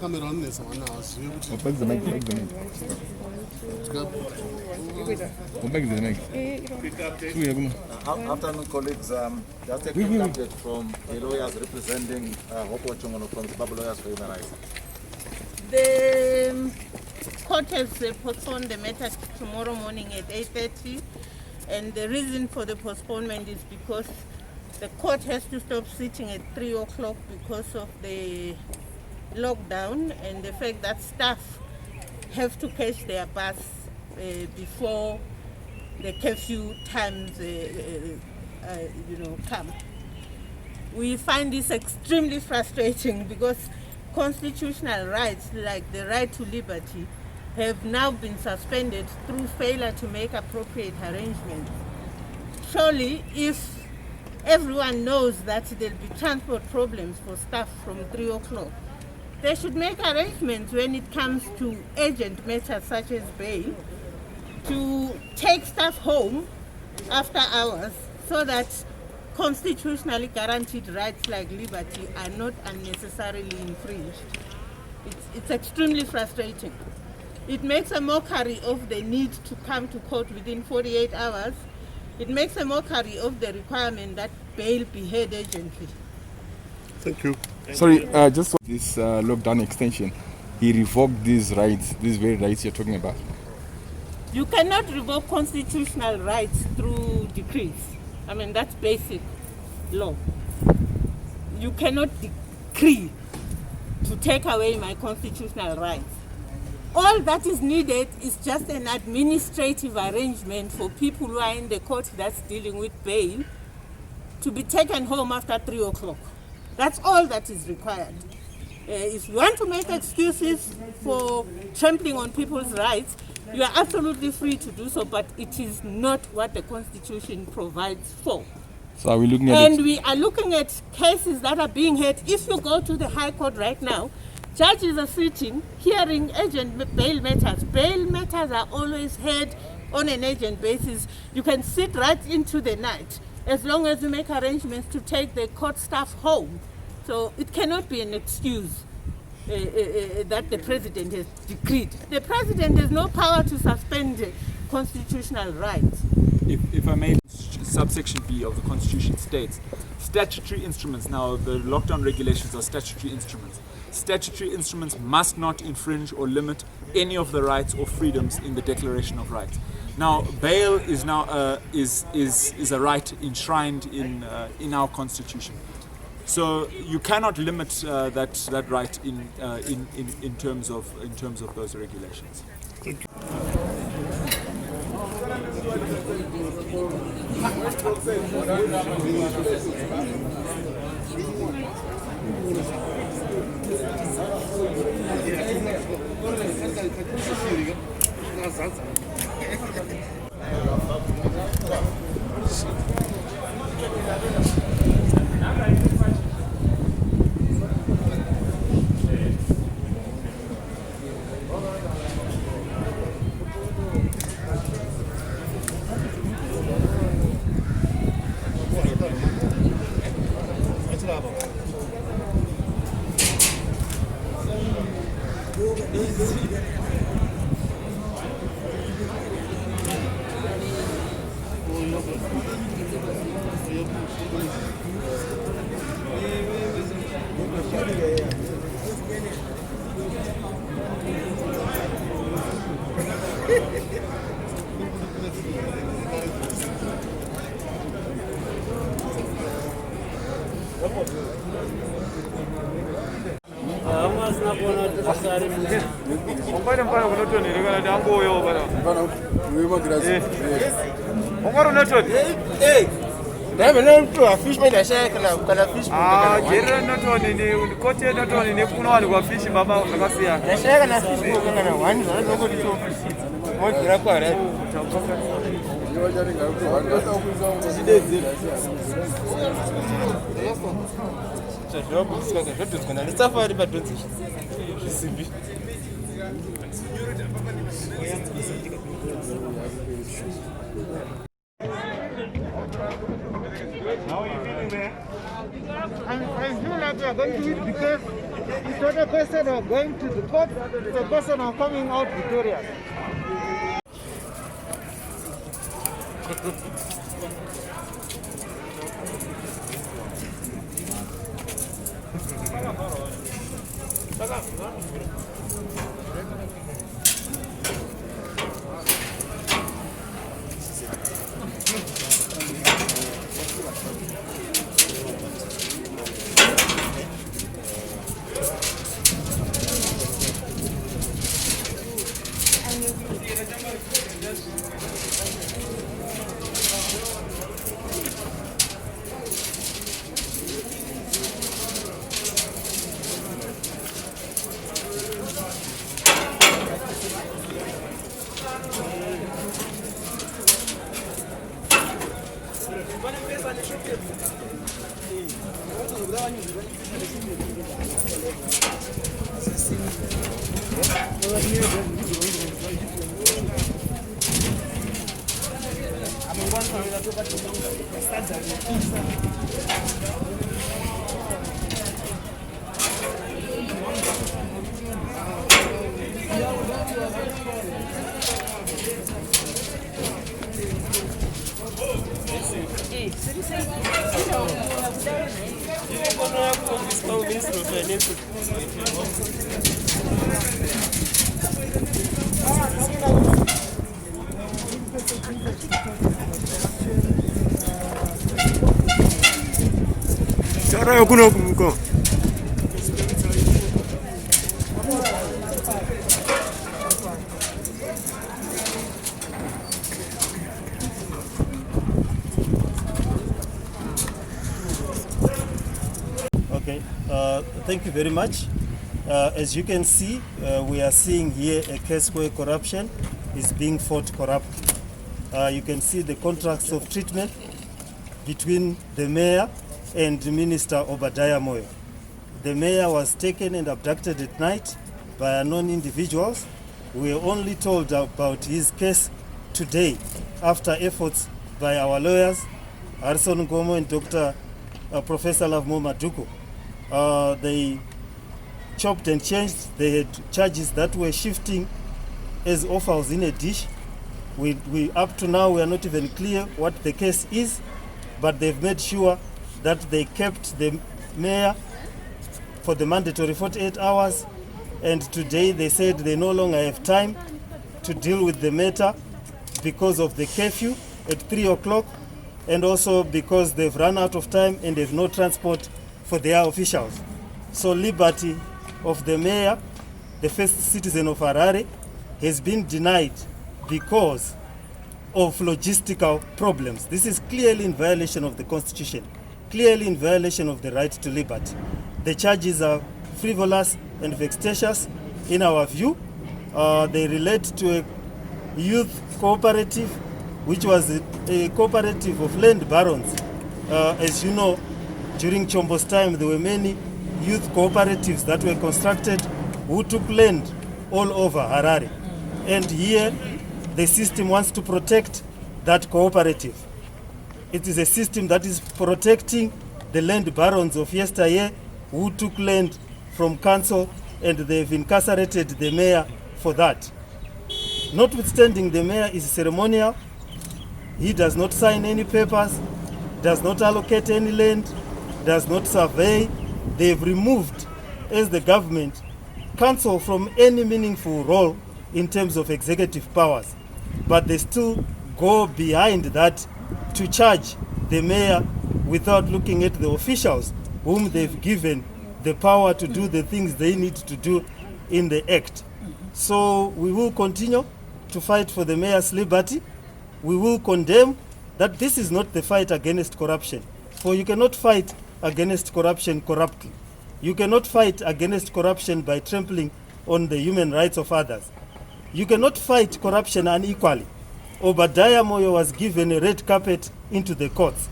카메라 안내서 만나서 Go back the mic. Go back the mic. Afternoon, colleagues. Just a quick update from the lawyers representing Hopewell Chin'ono from Zimbabwe Lawyers for Human Rights. The court has postponed the matter tomorrow morning at 8:30, and the reason for the postponement is because the court has to stop sitting at 3 o'clock because of the lockdown and the fact that staff have to catch their bus before the curfew times come. We find this extremely frustrating because constitutional rights like the right to liberty have now been suspended through failure to make appropriate arrangements. Surely, if everyone knows that there'll be transport problems for staff from 3 o'clock, they should make arrangements when it comes to urgent matters such as bail to take staff home after hours so that constitutionally guaranteed rights like liberty are not unnecessarily infringed. It's extremely frustrating. It makes a mockery of the need to come to court within 48 hours. It makes a mockery of the requirement that bail be heard urgently. Thank you. Sorry, just this lockdown extension, he revoked these rights, these very rights you're talking about. You cannot revoke constitutional rights through decrees. I mean, that's basic law. You cannot decree to take away my constitutional rights. All that is needed is just an administrative arrangement for people who are in the court that's dealing with bail to be taken home after 3 o'clock. That's all that is required. If you want to make excuses for trampling on people's rights, you are absolutely free to do so, but it is not what the Constitution provides for. So are we looking at And we are looking at cases that are being heard. If you go to the High Court right now, judges are sitting, hearing urgent bail matters. Bail matters are always heard on an urgent basis. You can sit right into the night as long as you make arrangements to take the court staff home. So it cannot be an excuse that the president has decreed. The president has no power to suspend constitutional rights. If I may, subsection B of the Constitution states, statutory instruments, now the lockdown regulations are statutory instruments. Statutory instruments must not infringe or limit any of the rights or freedoms in the Declaration of Rights. Now, bail is now is a right enshrined in our Constitution. So you cannot limit that right in terms of those regulations. I feel like we are going to it because It's not a question of going to the court, it's a question of coming out victorious. Okay, thank you very much. As you can see, we are seeing here a case where corruption is being fought corruptly. You can see the contracts of treatment between the mayor and Minister Obadiah Moyo. The mayor was taken and abducted at night by unknown individuals. We were only told about his case today after efforts by our lawyers, Harrison Gomo and Dr. Professor Lavmo Maduku. They chopped and changed. They had charges that were shifting as offals in a dish. We up to now we are not even clear what the case is, but they've made sure that they kept the mayor for the mandatory 48 hours, and today they said they no longer have time to deal with the matter because of the curfew at 3 o'clock, and also because they've run out of time and there's no transport for their officials. So liberty of the mayor, the first citizen of Harare, has been denied because of logistical problems. This is clearly in violation of the Constitution, clearly in violation of the right to liberty. The charges are frivolous and vexatious in our view. They relate to a youth cooperative, which was a cooperative of land barons. As you know, during Chombo's time, there were many youth cooperatives that were constructed who took land all over Harare. And here, the system wants to protect that cooperative. It is a system that is protecting the land barons of yesteryear who took land from council, and they've incarcerated the mayor for that. Notwithstanding, the mayor is ceremonial. He does not sign any papers, does not allocate any land, does not survey. They've removed, as the government, council from any meaningful role in terms of executive powers. But they still go behind that to charge the mayor without looking at the officials whom they've given the power to do the things they need to do in the act. So we will continue to fight for the mayor's liberty. We will condemn that this is not the fight against corruption. For you cannot fight against corruption corruptly. You cannot fight against corruption by trampling on the human rights of others. You cannot fight corruption unequally. Obadiah Moyo was given a red carpet into the courts.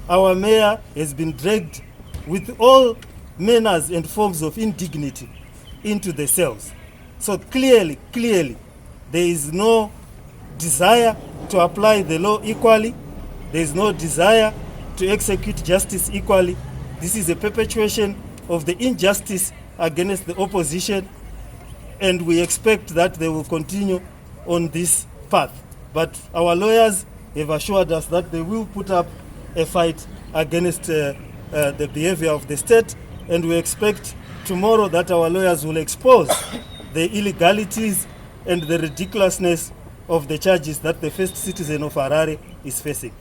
Our mayor has been dragged with all manners and forms of indignity into the cells. So clearly, there is no desire to apply the law equally. There is no desire to execute justice equally. This is a perpetuation of the injustice against the opposition, and we expect that they will continue on this path. But our lawyers have assured us that they will put up a fight against the behavior of the state, and we expect tomorrow that our lawyers will expose the illegalities and the ridiculousness of the charges that the first citizen of Harare is facing.